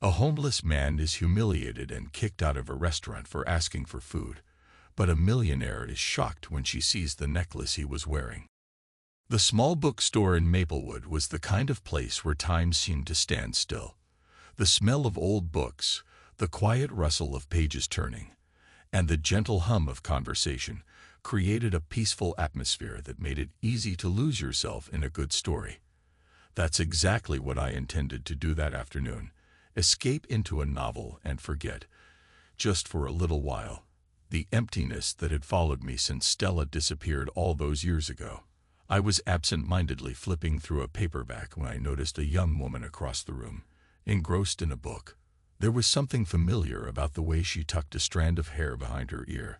A homeless man is humiliated and kicked out of a restaurant for asking for food, but a millionaire is shocked when she sees the necklace he was wearing. The small bookstore in Maplewood was the kind of place where time seemed to stand still. The smell of old books, the quiet rustle of pages turning, and the gentle hum of conversation created a peaceful atmosphere that made it easy to lose yourself in a good story. That's exactly what I intended to do that afternoon. Escape into a novel and forget, just for a little while, the emptiness that had followed me since Stella disappeared all those years ago. I was absent-mindedly flipping through a paperback when I noticed a young woman across the room, engrossed in a book. There was something familiar about the way she tucked a strand of hair behind her ear,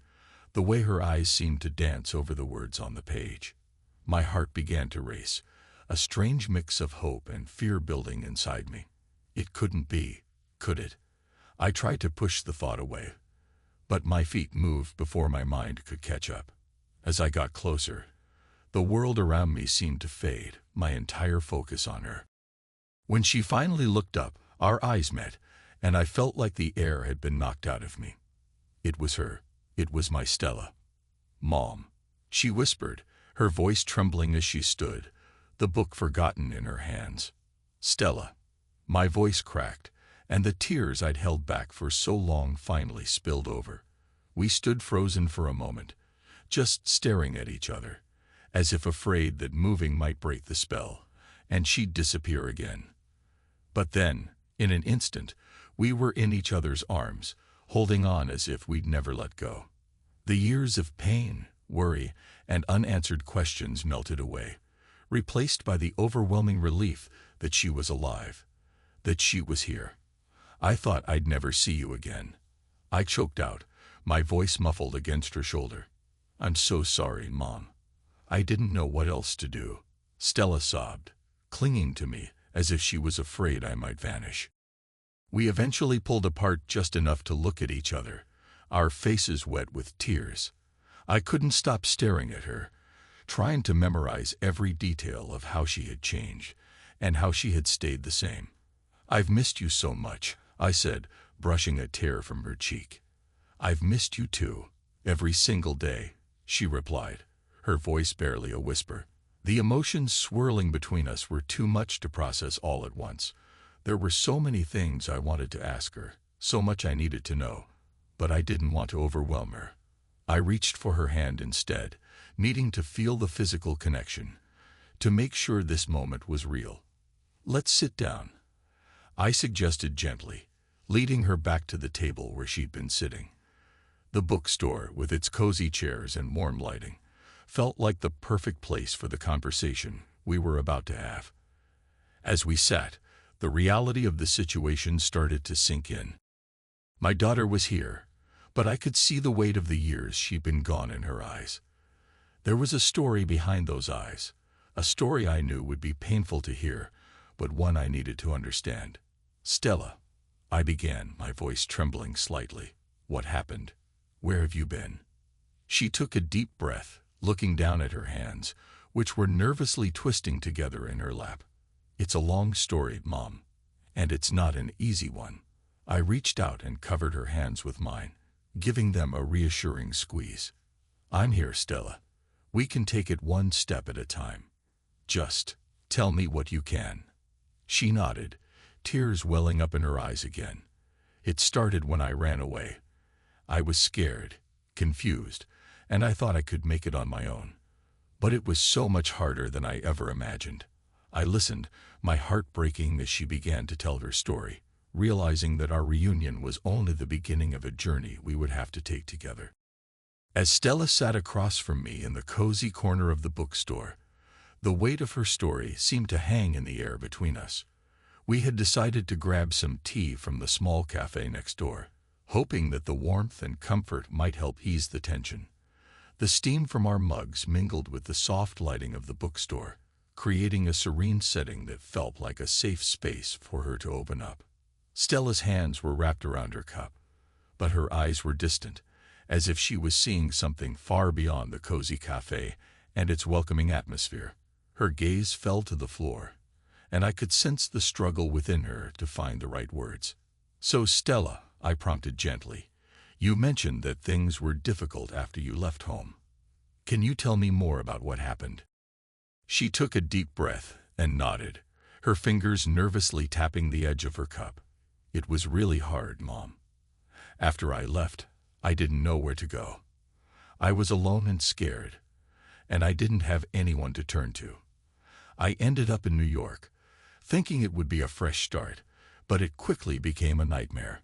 the way her eyes seemed to dance over the words on the page. My heart began to race, a strange mix of hope and fear building inside me. It couldn't be, could it? I tried to push the thought away, but my feet moved before my mind could catch up. As I got closer, the world around me seemed to fade, my entire focus on her. When she finally looked up, our eyes met, and I felt like the air had been knocked out of me. It was her. It was my Stella. "Mom," she whispered, her voice trembling as she stood, the book forgotten in her hands. "Stella." My voice cracked, and the tears I'd held back for so long finally spilled over. We stood frozen for a moment, just staring at each other, as if afraid that moving might break the spell, and she'd disappear again. But then, in an instant, we were in each other's arms, holding on as if we'd never let go. The years of pain, worry, and unanswered questions melted away, replaced by the overwhelming relief that she was alive, that she was here. "I thought I'd never see you again," I choked out, my voice muffled against her shoulder. "I'm so sorry, Mom. I didn't know what else to do," Stella sobbed, clinging to me as if she was afraid I might vanish. We eventually pulled apart just enough to look at each other, our faces wet with tears. I couldn't stop staring at her, trying to memorize every detail of how she had changed and how she had stayed the same. "I've missed you so much," I said, brushing a tear from her cheek. "I've missed you too, every single day," she replied, her voice barely a whisper. The emotions swirling between us were too much to process all at once. There were so many things I wanted to ask her, so much I needed to know, but I didn't want to overwhelm her. I reached for her hand instead, needing to feel the physical connection, to make sure this moment was real. "Let's sit down," I suggested gently, leading her back to the table where she'd been sitting. The bookstore, with its cozy chairs and warm lighting, felt like the perfect place for the conversation we were about to have. As we sat, the reality of the situation started to sink in. My daughter was here, but I could see the weight of the years she'd been gone in her eyes. There was a story behind those eyes, a story I knew would be painful to hear, but one I needed to understand. "Stella," I began, my voice trembling slightly, "what happened? Where have you been?" She took a deep breath, looking down at her hands, which were nervously twisting together in her lap. "It's a long story, Mom, and it's not an easy one." I reached out and covered her hands with mine, giving them a reassuring squeeze. "I'm here, Stella. We can take it one step at a time. Just tell me what you can." She nodded, tears welling up in her eyes again. "It started when I ran away. I was scared, confused, and I thought I could make it on my own. But it was so much harder than I ever imagined." I listened, my heart breaking as she began to tell her story, realizing that our reunion was only the beginning of a journey we would have to take together. As Stella sat across from me in the cozy corner of the bookstore, the weight of her story seemed to hang in the air between us. We had decided to grab some tea from the small cafe next door, hoping that the warmth and comfort might help ease the tension. The steam from our mugs mingled with the soft lighting of the bookstore, creating a serene setting that felt like a safe space for her to open up. Stella's hands were wrapped around her cup, but her eyes were distant, as if she was seeing something far beyond the cozy cafe and its welcoming atmosphere. Her gaze fell to the floor, and I could sense the struggle within her to find the right words. So Stella, I prompted gently, you mentioned that things were difficult after you left home. Can you tell me more about what happened? She took a deep breath and nodded, her fingers nervously tapping the edge of her cup. It was really hard, Mom. After I left, I didn't know where to go. I was alone and scared, and I didn't have anyone to turn to. I ended up in New York, thinking it would be a fresh start, but it quickly became a nightmare.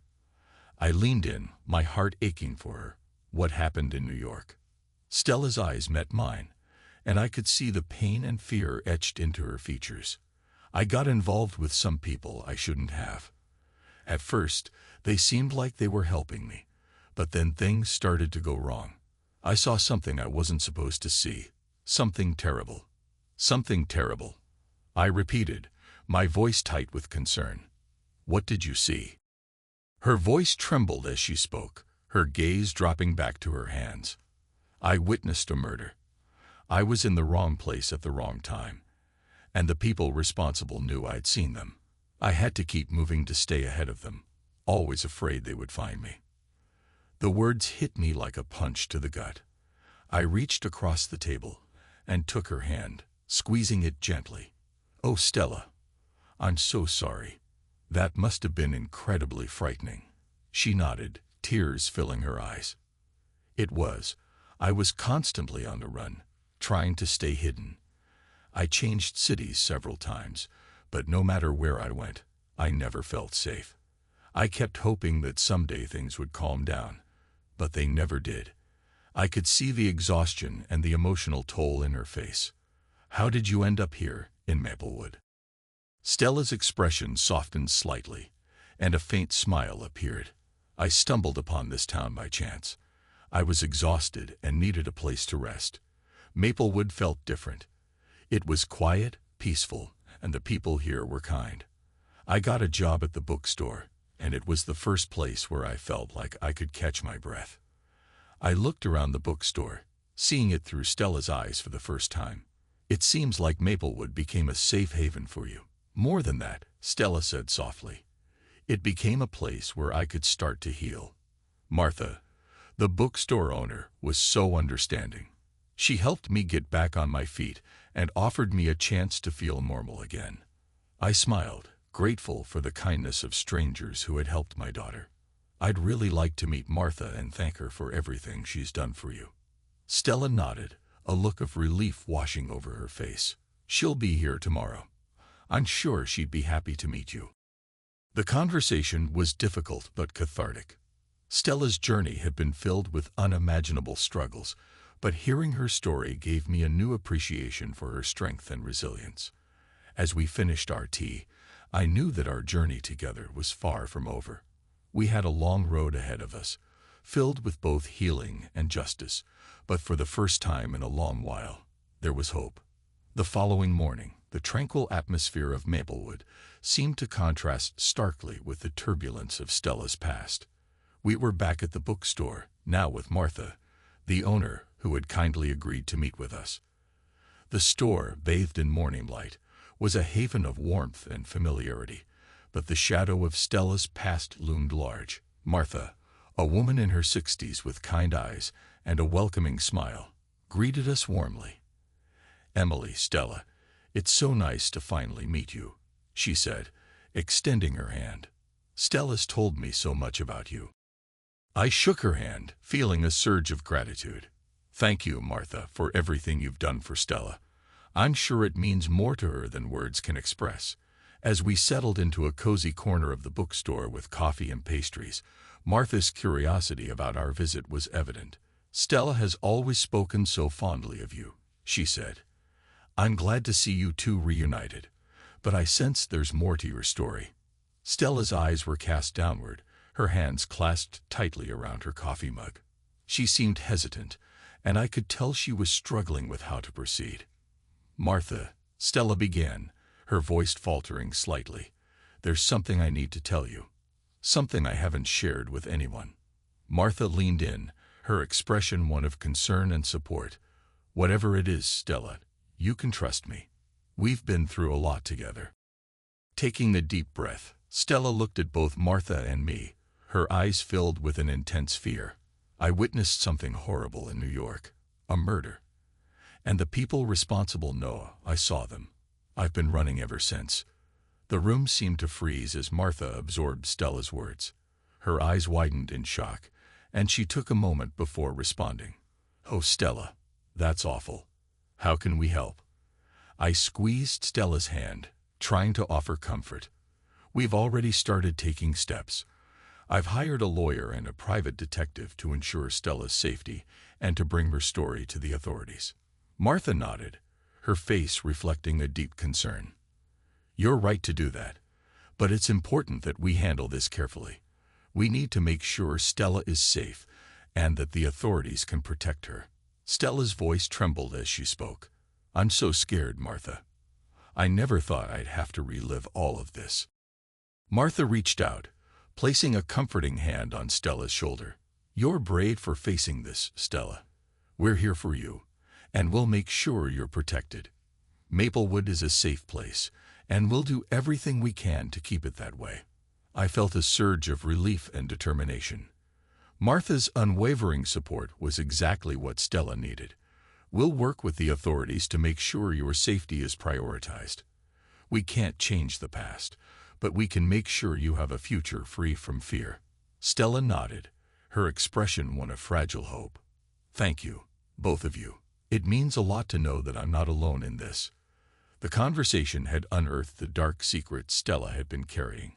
I leaned in, my heart aching for her. What happened in New York? Stella's eyes met mine, and I could see the pain and fear etched into her features. I got involved with some people I shouldn't have. At first, they seemed like they were helping me, but then things started to go wrong. I saw something I wasn't supposed to see. Something terrible. Something terrible. I repeated, my voice tight with concern. What did you see? Her voice trembled as she spoke, her gaze dropping back to her hands. I witnessed a murder. I was in the wrong place at the wrong time, and the people responsible knew I'd seen them. I had to keep moving to stay ahead of them, always afraid they would find me. The words hit me like a punch to the gut. I reached across the table and took her hand, squeezing it gently. Oh, Stella, I'm so sorry. That must have been incredibly frightening. She nodded, tears filling her eyes. It was. I was constantly on the run, trying to stay hidden. I changed cities several times, but no matter where I went, I never felt safe. I kept hoping that someday things would calm down, but they never did. I could see the exhaustion and the emotional toll in her face. How did you end up here, in Maplewood? Stella's expression softened slightly, and a faint smile appeared. I stumbled upon this town by chance. I was exhausted and needed a place to rest. Maplewood felt different. It was quiet, peaceful, and the people here were kind. I got a job at the bookstore, and it was the first place where I felt like I could catch my breath. I looked around the bookstore, seeing it through Stella's eyes for the first time. It seems like Maplewood became a safe haven for you. More than that, Stella said softly. It became a place where I could start to heal. Martha, the bookstore owner, was so understanding. She helped me get back on my feet and offered me a chance to feel normal again. I smiled, grateful for the kindness of strangers who had helped my daughter. I'd really like to meet Martha and thank her for everything she's done for you. Stella nodded, a look of relief washing over her face. She'll be here tomorrow. I'm sure she'd be happy to meet you. The conversation was difficult but cathartic. Stella's journey had been filled with unimaginable struggles, but hearing her story gave me a new appreciation for her strength and resilience. As we finished our tea, I knew that our journey together was far from over. We had a long road ahead of us, filled with both healing and justice, but for the first time in a long while, there was hope. The following morning, the tranquil atmosphere of Maplewood seemed to contrast starkly with the turbulence of Stella's past. We were back at the bookstore, now with Martha, the owner, who had kindly agreed to meet with us. The store, bathed in morning light, was a haven of warmth and familiarity, but the shadow of Stella's past loomed large. Martha, a woman in her 60s with kind eyes and a welcoming smile, greeted us warmly. Emily, Stella, it's so nice to finally meet you, she said, extending her hand. Stella's told me so much about you. I shook her hand, feeling a surge of gratitude. Thank you, Martha, for everything you've done for Stella. I'm sure it means more to her than words can express. As we settled into a cozy corner of the bookstore with coffee and pastries, Martha's curiosity about our visit was evident. Stella has always spoken so fondly of you, she said. I'm glad to see you two reunited, but I sense there's more to your story. Stella's eyes were cast downward, her hands clasped tightly around her coffee mug. She seemed hesitant, and I could tell she was struggling with how to proceed. Martha, Stella began, her voice faltering slightly. There's something I need to tell you. Something I haven't shared with anyone. Martha leaned in, her expression one of concern and support. Whatever it is, Stella, you can trust me. We've been through a lot together. Taking a deep breath, Stella looked at both Martha and me, her eyes filled with an intense fear. I witnessed something horrible in New York, a murder. And the people responsible know I saw them. I've been running ever since. The room seemed to freeze as Martha absorbed Stella's words. Her eyes widened in shock, and she took a moment before responding. "Oh, Stella, that's awful. How can we help?" I squeezed Stella's hand, trying to offer comfort. "We've already started taking steps. I've hired a lawyer and a private detective to ensure Stella's safety and to bring her story to the authorities." Martha nodded, her face reflecting a deep concern. "You're right to do that, but it's important that we handle this carefully. We need to make sure Stella is safe and that the authorities can protect her." Stella's voice trembled as she spoke. "I'm so scared, Martha. I never thought I'd have to relive all of this." Martha reached out, placing a comforting hand on Stella's shoulder. "You're brave for facing this, Stella. We're here for you, and we'll make sure you're protected. Maplewood is a safe place, and we'll do everything we can to keep it that way." I felt a surge of relief and determination. Martha's unwavering support was exactly what Stella needed. "We'll work with the authorities to make sure your safety is prioritized. We can't change the past, but we can make sure you have a future free from fear." Stella nodded, her expression one of fragile hope. "Thank you, both of you. It means a lot to know that I'm not alone in this." The conversation had unearthed the dark secret Stella had been carrying,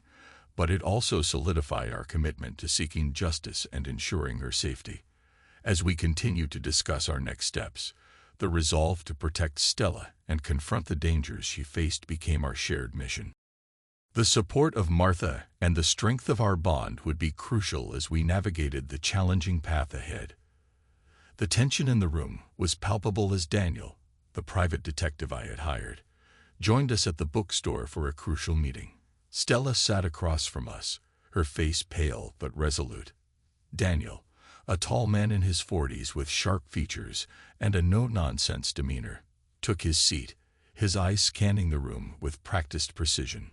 but it also solidified our commitment to seeking justice and ensuring her safety. As we continued to discuss our next steps, the resolve to protect Stella and confront the dangers she faced became our shared mission. The support of Martha and the strength of our bond would be crucial as we navigated the challenging path ahead. The tension in the room was palpable as Daniel, the private detective I had hired, joined us at the bookstore for a crucial meeting. Stella sat across from us, her face pale but resolute. Daniel, a tall man in his 40s with sharp features and a no-nonsense demeanor, took his seat, his eyes scanning the room with practiced precision.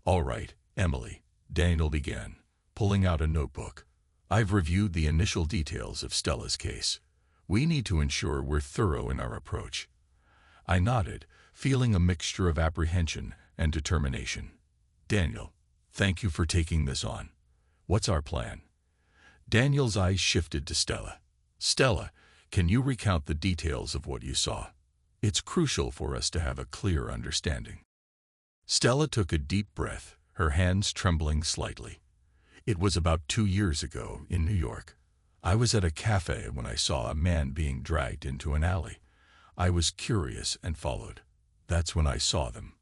"All right, Emily," Daniel began, pulling out a notebook. "I've reviewed the initial details of Stella's case. We need to ensure we're thorough in our approach." I nodded, feeling a mixture of apprehension and determination. "Daniel, thank you for taking this on. What's our plan?" Daniel's eyes shifted to Stella. "Stella, can you recount the details of what you saw? It's crucial for us to have a clear understanding." Stella took a deep breath, her hands trembling slightly. "It was about 2 years ago in New York. I was at a cafe when I saw a man being dragged into an alley. I was curious and followed. That's when I saw them.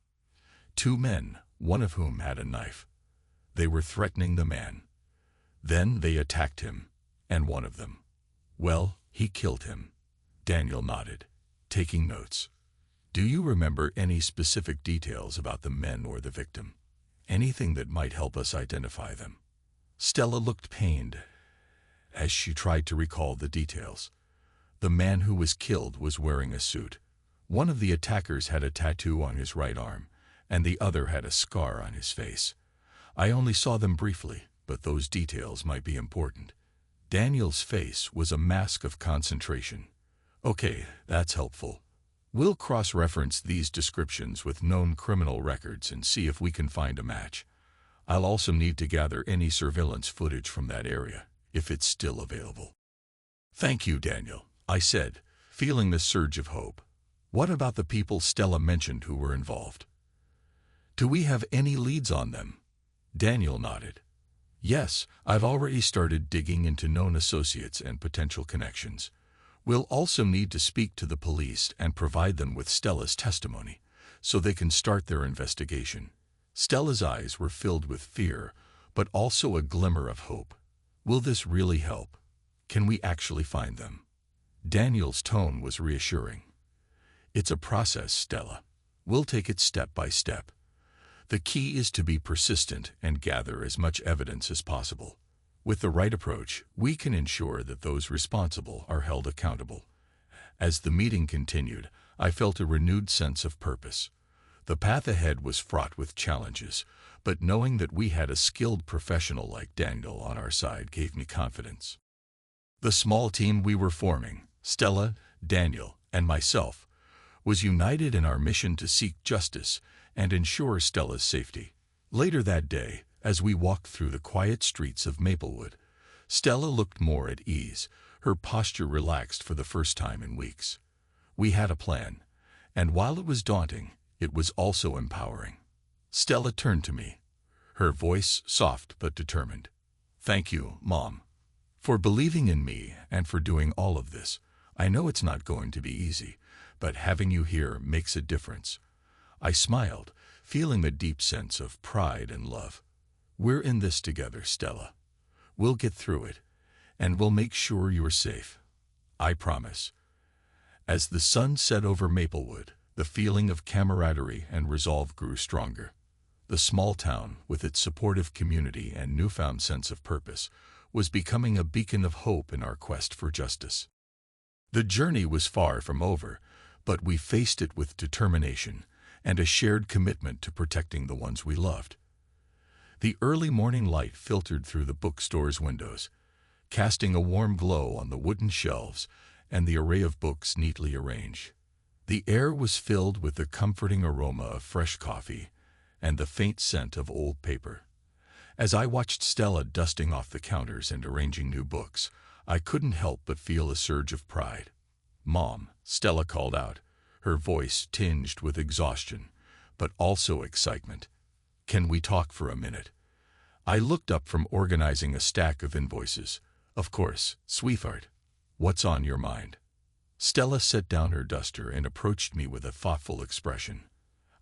2 men, one of whom had a knife. They were threatening the man. Then they attacked him, and one of them, well, he killed him." Daniel nodded, taking notes. "Do you remember any specific details about the men or the victim? Anything that might help us identify them?" Stella looked pained as she tried to recall the details. The man who was killed was wearing a suit. One of the attackers had a tattoo on his right arm, and the other had a scar on his face. I only saw them briefly, but those details might be important. Daniel's face was a mask of concentration. "Okay, that's helpful. We'll cross-reference these descriptions with known criminal records and see if we can find a match. I'll also need to gather any surveillance footage from that area, if it's still available." "Thank you, Daniel," I said, feeling the surge of hope. "What about the people Stella mentioned who were involved? Do we have any leads on them?" Daniel nodded. "Yes, I've already started digging into known associates and potential connections. We'll also need to speak to the police and provide them with Stella's testimony, so they can start their investigation." Stella's eyes were filled with fear, but also a glimmer of hope. "Will this really help? Can we actually find them?" Daniel's tone was reassuring. "It's a process, Stella. We'll take it step by step. The key is to be persistent and gather as much evidence as possible. With the right approach, we can ensure that those responsible are held accountable." As the meeting continued, I felt a renewed sense of purpose. The path ahead was fraught with challenges, but knowing that we had a skilled professional like Daniel on our side gave me confidence. The small team we were forming, Stella, Daniel, and myself, was united in our mission to seek justice and ensure Stella's safety. Later that day, as we walked through the quiet streets of Maplewood, Stella looked more at ease, her posture relaxed for the first time in weeks. We had a plan, and while it was daunting, it was also empowering. Stella turned to me, her voice soft but determined. "Thank you, Mom, for believing in me and for doing all of this. I know it's not going to be easy, but having you here makes a difference." I smiled, feeling a deep sense of pride and love. "We're in this together, Stella. We'll get through it, and we'll make sure you're safe. I promise." As the sun set over Maplewood, the feeling of camaraderie and resolve grew stronger. The small town, with its supportive community and newfound sense of purpose, was becoming a beacon of hope in our quest for justice. The journey was far from over, but we faced it with determination and a shared commitment to protecting the ones we loved. The early morning light filtered through the bookstore's windows, casting a warm glow on the wooden shelves and the array of books neatly arranged. The air was filled with the comforting aroma of fresh coffee and the faint scent of old paper. As I watched Stella dusting off the counters and arranging new books, I couldn't help but feel a surge of pride. "Mom," Stella called out, her voice tinged with exhaustion, but also excitement. "Can we talk for a minute?" I looked up from organizing a stack of invoices. "Of course, sweetheart. What's on your mind?" Stella set down her duster and approached me with a thoughtful expression.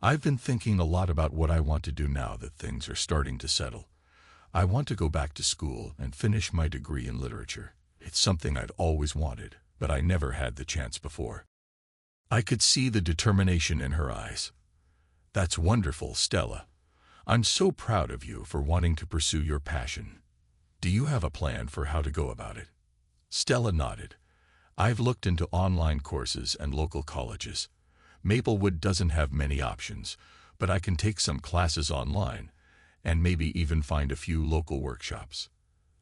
"I've been thinking a lot about what I want to do now that things are starting to settle. I want to go back to school and finish my degree in literature. It's something I'd always wanted, but I never had the chance before." I could see the determination in her eyes. "That's wonderful, Stella. I'm so proud of you for wanting to pursue your passion. Do you have a plan for how to go about it?" Stella nodded. "I've looked into online courses and local colleges. Maplewood doesn't have many options, but I can take some classes online and maybe even find a few local workshops."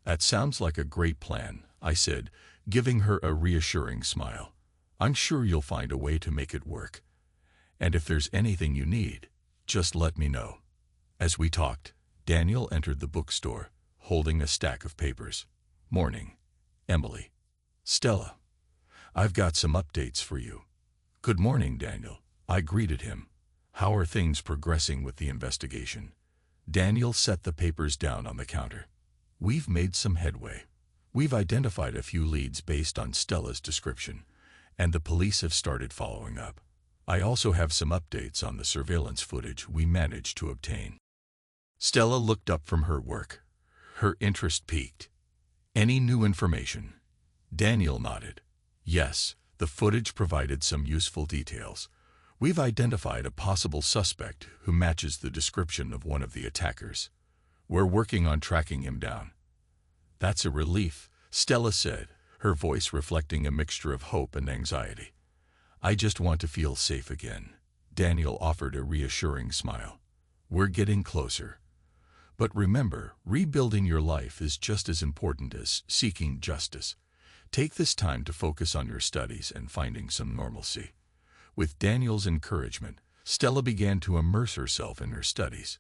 "That sounds like a great plan," I said, giving her a reassuring smile. "I'm sure you'll find a way to make it work. And if there's anything you need, just let me know." As we talked, Daniel entered the bookstore, holding a stack of papers. "Morning, Emily." "Stella, I've got some updates for you." "Good morning, Daniel," I greeted him. "How are things progressing with the investigation?" Daniel set the papers down on the counter. "We've made some headway. We've identified a few leads based on Stella's description, and the police have started following up. I also have some updates on the surveillance footage we managed to obtain." Stella looked up from her work. Her interest piqued. "Any new information?" Daniel nodded. "Yes, the footage provided some useful details. We've identified a possible suspect who matches the description of one of the attackers. We're working on tracking him down." "That's a relief," Stella said, her voice reflecting a mixture of hope and anxiety. "I just want to feel safe again." Daniel offered a reassuring smile. "We're getting closer. But remember, rebuilding your life is just as important as seeking justice. Take this time to focus on your studies and finding some normalcy." With Daniel's encouragement, Stella began to immerse herself in her studies.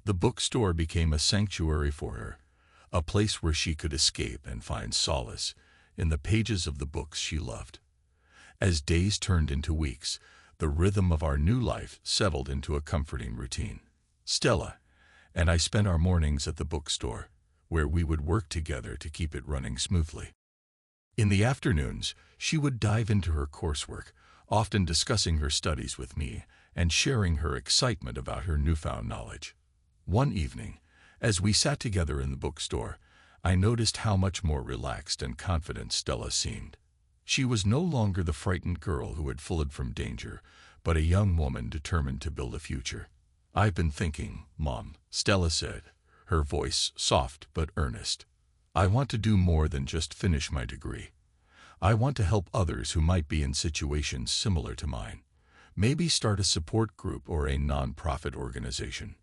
The bookstore became a sanctuary for her, a place where she could escape and find solace in the pages of the books she loved. As days turned into weeks, the rhythm of our new life settled into a comforting routine. Stella and I spent our mornings at the bookstore, where we would work together to keep it running smoothly. In the afternoons, she would dive into her coursework, often discussing her studies with me and sharing her excitement about her newfound knowledge. One evening, as we sat together in the bookstore, I noticed how much more relaxed and confident Stella seemed. She was no longer the frightened girl who had fled from danger, but a young woman determined to build a future. "I've been thinking, Mom," Stella said, her voice soft but earnest. "I want to do more than just finish my degree. I want to help others who might be in situations similar to mine. Maybe start a support group or a non-profit organization.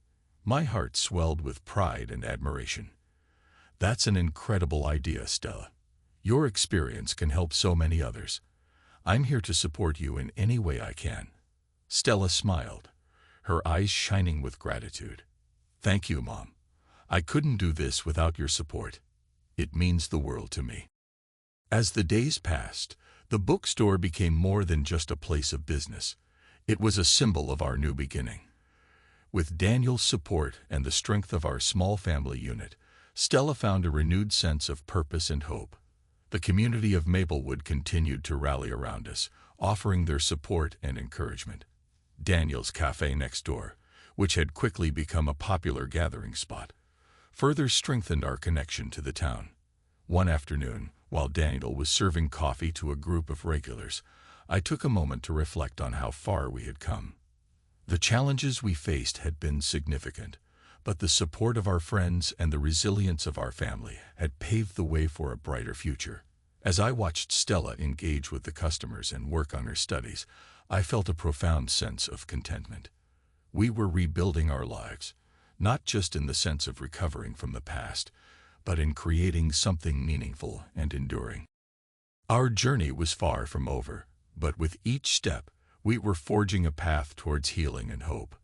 My heart swelled with pride and admiration. That's an incredible idea, Stella. Your experience can help so many others. I'm here to support you in any way I can. Stella smiled, her eyes shining with gratitude. Thank you, Mom. I couldn't do this without your support. It means the world to me. As the days passed, the bookstore became more than just a place of business. It was a symbol of our new beginning. With Daniel's support and the strength of our small family unit, Stella found a renewed sense of purpose and hope. The community of Maplewood continued to rally around us, offering their support and encouragement. Daniel's cafe next door, which had quickly become a popular gathering spot, further strengthened our connection to the town. One afternoon, while Daniel was serving coffee to a group of regulars, I took a moment to reflect on how far we had come. The challenges we faced had been significant, but the support of our friends and the resilience of our family had paved the way for a brighter future. As I watched Stella engage with the customers and work on her studies, I felt a profound sense of contentment. We were rebuilding our lives, not just in the sense of recovering from the past, but in creating something meaningful and enduring. Our journey was far from over, but with each step, we were forging a path towards healing and hope.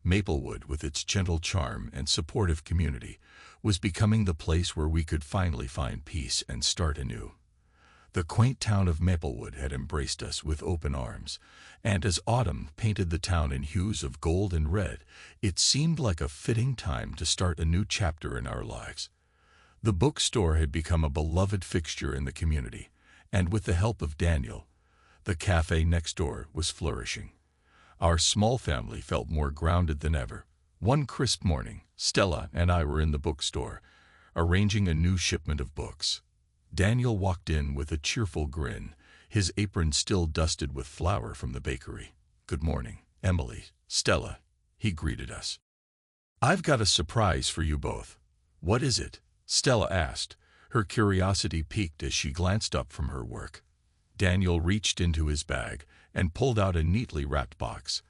Maplewood, with its gentle charm and supportive community, was becoming the place where we could finally find peace and start anew. The quaint town of Maplewood had embraced us with open arms, and as autumn painted the town in hues of gold and red, it seemed like a fitting time to start a new chapter in our lives. The bookstore had become a beloved fixture in the community, and with the help of Daniel, the cafe next door was flourishing. Our small family felt more grounded than ever. One crisp morning, Stella and I were in the bookstore, arranging a new shipment of books. Daniel walked in with a cheerful grin, his apron still dusted with flour from the bakery. "Good morning, Emily, Stella," he greeted us. "I've got a surprise for you both." "What is it?" Stella asked, her curiosity piqued as she glanced up from her work. Daniel reached into his bag and pulled out a neatly wrapped box.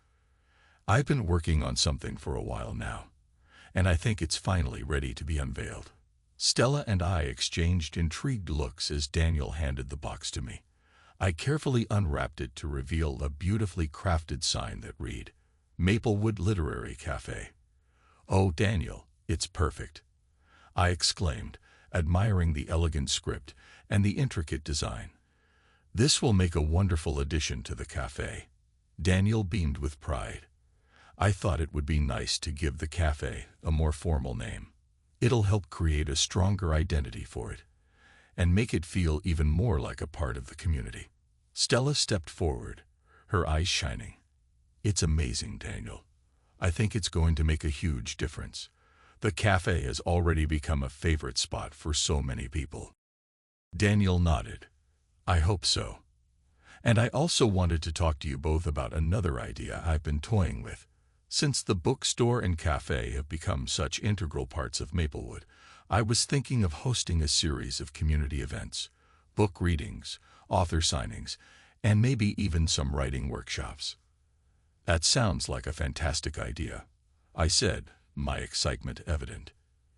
"I've been working on something for a while now, and I think it's finally ready to be unveiled." Stella and I exchanged intrigued looks as Daniel handed the box to me. I carefully unwrapped it to reveal a beautifully crafted sign that read, "Maplewood Literary Cafe." "Oh, Daniel, it's perfect," I exclaimed, admiring the elegant script and the intricate design. "This will make a wonderful addition to the cafe." Daniel beamed with pride. "I thought it would be nice to give the cafe a more formal name. It'll help create a stronger identity for it, and make it feel even more like a part of the community." Stella stepped forward, her eyes shining. "It's amazing, Daniel. I think it's going to make a huge difference. The cafe has already become a favorite spot for so many people." Daniel nodded. "I hope so. And I also wanted to talk to you both about another idea I've been toying with. Since the bookstore and cafe have become such integral parts of Maplewood, I was thinking of hosting a series of community events, book readings, author signings, and maybe even some writing workshops." "That sounds like a fantastic idea," I said, my excitement evident.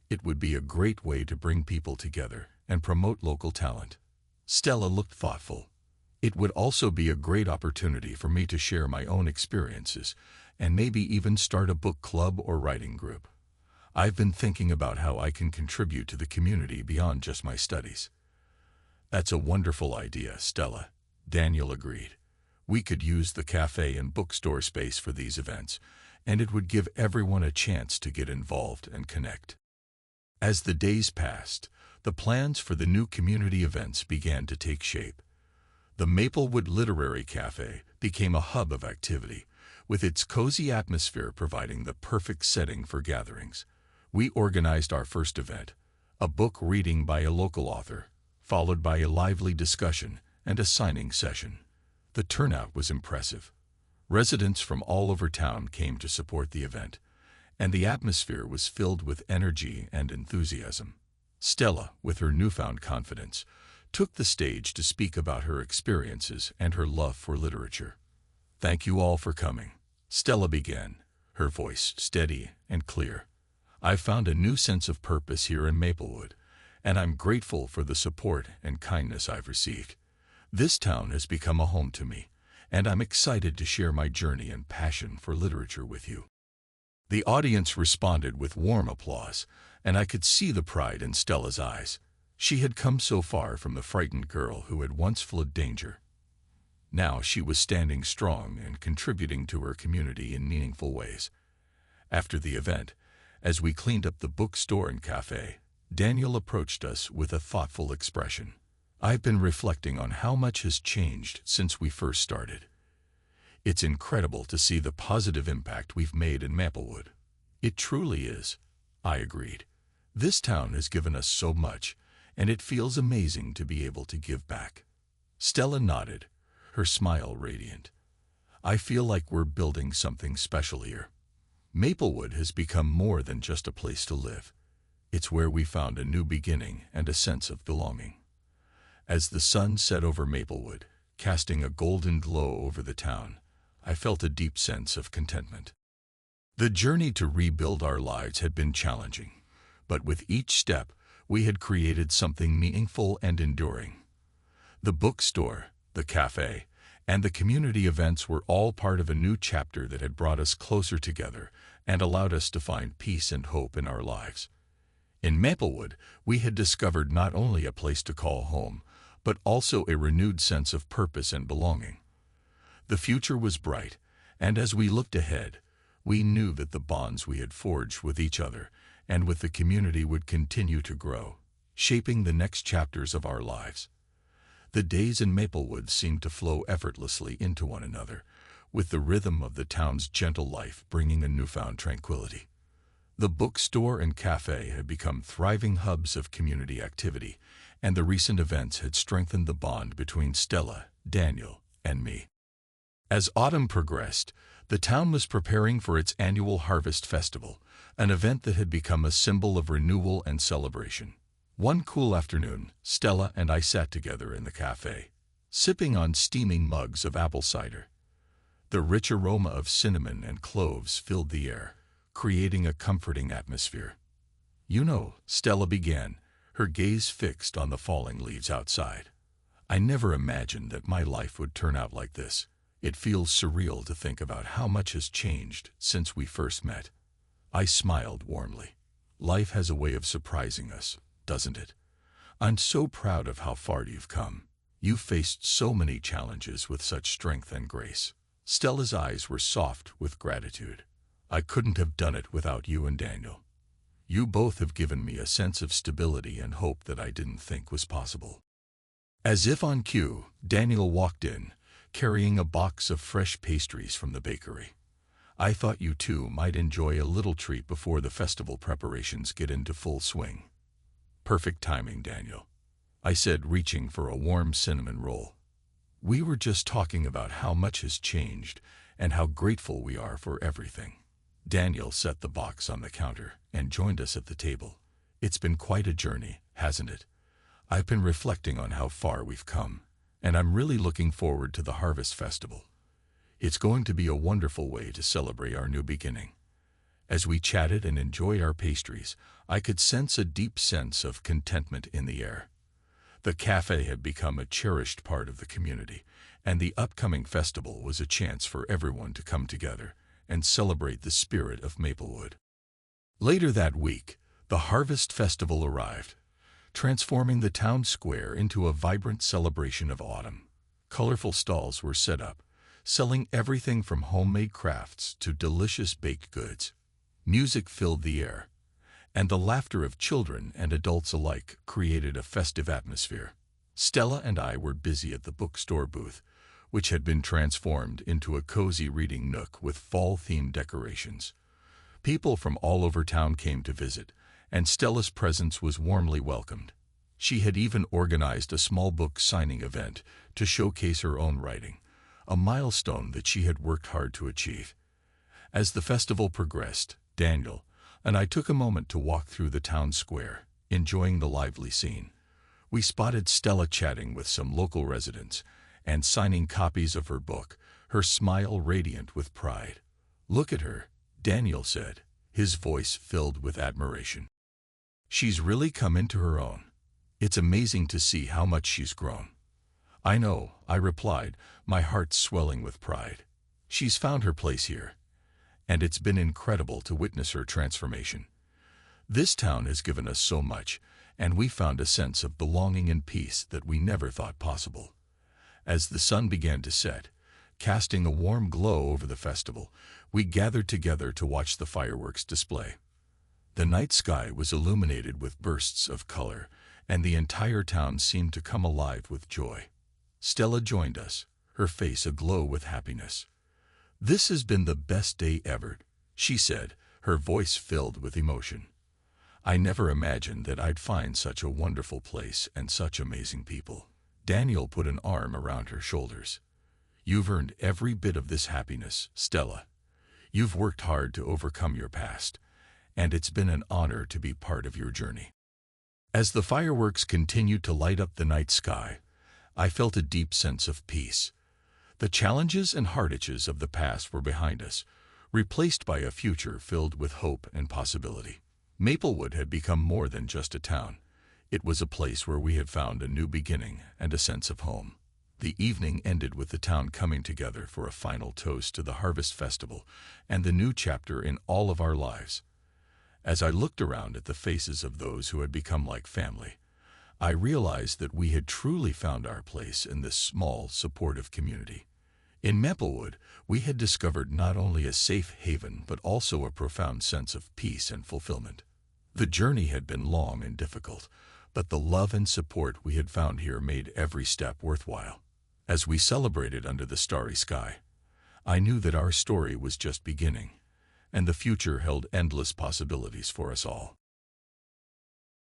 "It would be a great way to bring people together and promote local talent." Stella looked thoughtful. "It would also be a great opportunity for me to share my own experiences and maybe even start a book club or writing group. I've been thinking about how I can contribute to the community beyond just my studies." "That's a wonderful idea, Stella," Daniel agreed. "We could use the cafe and bookstore space for these events, and it would give everyone a chance to get involved and connect." As the days passed, the plans for the new community events began to take shape. The Maplewood Literary Cafe became a hub of activity, with its cozy atmosphere providing the perfect setting for gatherings. We organized our first event, a book reading by a local author, followed by a lively discussion and a signing session. The turnout was impressive. Residents from all over town came to support the event, and the atmosphere was filled with energy and enthusiasm. Stella, with her newfound confidence, took the stage to speak about her experiences and her love for literature. "Thank you all for coming," Stella began, her voice steady and clear. I've found a new sense of purpose here in Maplewood, and I'm grateful for the support and kindness I've received. This town has become a home to me, and I'm excited to share my journey and passion for literature with you." The audience responded with warm applause, and I could see the pride in Stella's eyes. She had come so far from the frightened girl who had once fled danger. Now she was standing strong and contributing to her community in meaningful ways. After the event, as we cleaned up the bookstore and cafe, Daniel approached us with a thoughtful expression. "I've been reflecting on how much has changed since we first started. It's incredible to see the positive impact we've made in Maplewood." "It truly is," I agreed. "This town has given us so much, and it feels amazing to be able to give back." Stella nodded, her smile radiant. "I feel like we're building something special here. Maplewood has become more than just a place to live. It's where we found a new beginning and a sense of belonging." As the sun set over Maplewood, casting a golden glow over the town, I felt a deep sense of contentment. The journey to rebuild our lives had been challenging, but with each step, we had created something meaningful and enduring. The bookstore, the cafe, and the community events were all part of a new chapter that had brought us closer together and allowed us to find peace and hope in our lives. In Maplewood, we had discovered not only a place to call home, but also a renewed sense of purpose and belonging. The future was bright, and as we looked ahead, we knew that the bonds we had forged with each other and with the community would continue to grow, shaping the next chapters of our lives. The days in Maplewood seemed to flow effortlessly into one another, with the rhythm of the town's gentle life bringing a newfound tranquility. The bookstore and cafe had become thriving hubs of community activity, and the recent events had strengthened the bond between Stella, Daniel, and me. As autumn progressed, the town was preparing for its annual Harvest Festival, an event that had become a symbol of renewal and celebration. One cool afternoon, Stella and I sat together in the cafe, sipping on steaming mugs of apple cider. The rich aroma of cinnamon and cloves filled the air, creating a comforting atmosphere. "You know," Stella began, her gaze fixed on the falling leaves outside, "I never imagined that my life would turn out like this. It feels surreal to think about how much has changed since we first met." I smiled warmly. "Life has a way of surprising us, doesn't it? I'm so proud of how far you've come. You've faced so many challenges with such strength and grace." Stella's eyes were soft with gratitude. "I couldn't have done it without you and Daniel. You both have given me a sense of stability and hope that I didn't think was possible." As if on cue, Daniel walked in, carrying a box of fresh pastries from the bakery. "I thought you two might enjoy a little treat before the festival preparations get into full swing." "Perfect timing, Daniel," I said, reaching for a warm cinnamon roll. "We were just talking about how much has changed and how grateful we are for everything." Daniel set the box on the counter and joined us at the table. "It's been quite a journey, hasn't it? I've been reflecting on how far we've come, and I'm really looking forward to the Harvest Festival. It's going to be a wonderful way to celebrate our new beginning." As we chatted and enjoyed our pastries, I could sense a deep sense of contentment in the air. The cafe had become a cherished part of the community, and the upcoming festival was a chance for everyone to come together and celebrate the spirit of Maplewood. Later that week, the Harvest Festival arrived, transforming the town square into a vibrant celebration of autumn. Colorful stalls were set up, selling everything from homemade crafts to delicious baked goods. Music filled the air, and the laughter of children and adults alike created a festive atmosphere. Stella and I were busy at the bookstore booth, which had been transformed into a cozy reading nook with fall-themed decorations. People from all over town came to visit, and Stella's presence was warmly welcomed. She had even organized a small book signing event to showcase her own writing, a milestone that she had worked hard to achieve. As the festival progressed, Daniel and I took a moment to walk through the town square, enjoying the lively scene. We spotted Stella chatting with some local residents and signing copies of her book, her smile radiant with pride. "Look at her," Daniel said. his voice filled with admiration. "She's really come into her own. It's amazing to see how much she's grown." "I know," I replied, my heart swelling with pride. "She's found her place here, and it's been incredible to witness her transformation. This town has given us so much, and we found a sense of belonging and peace that we never thought possible." As the sun began to set, casting a warm glow over the festival, we gathered together to watch the fireworks display. The night sky was illuminated with bursts of color, and the entire town seemed to come alive with joy. Stella joined us, her face aglow with happiness. "This has been the best day ever," she said, her voice filled with emotion. "I never imagined that I'd find such a wonderful place and such amazing people." Daniel put an arm around her shoulders. "You've earned every bit of this happiness, Stella. You've worked hard to overcome your past, and it's been an honor to be part of your journey." As the fireworks continued to light up the night sky, I felt a deep sense of peace. The challenges and hardships of the past were behind us, replaced by a future filled with hope and possibility. Maplewood had become more than just a town. It was a place where we had found a new beginning and a sense of home. The evening ended with the town coming together for a final toast to the Harvest Festival and the new chapter in all of our lives. As I looked around at the faces of those who had become like family, I realized that we had truly found our place in this small, supportive community. In Maplewood, we had discovered not only a safe haven but also a profound sense of peace and fulfillment. The journey had been long and difficult, but the love and support we had found here made every step worthwhile. As we celebrated under the starry sky, I knew that our story was just beginning, and the future held endless possibilities for us all.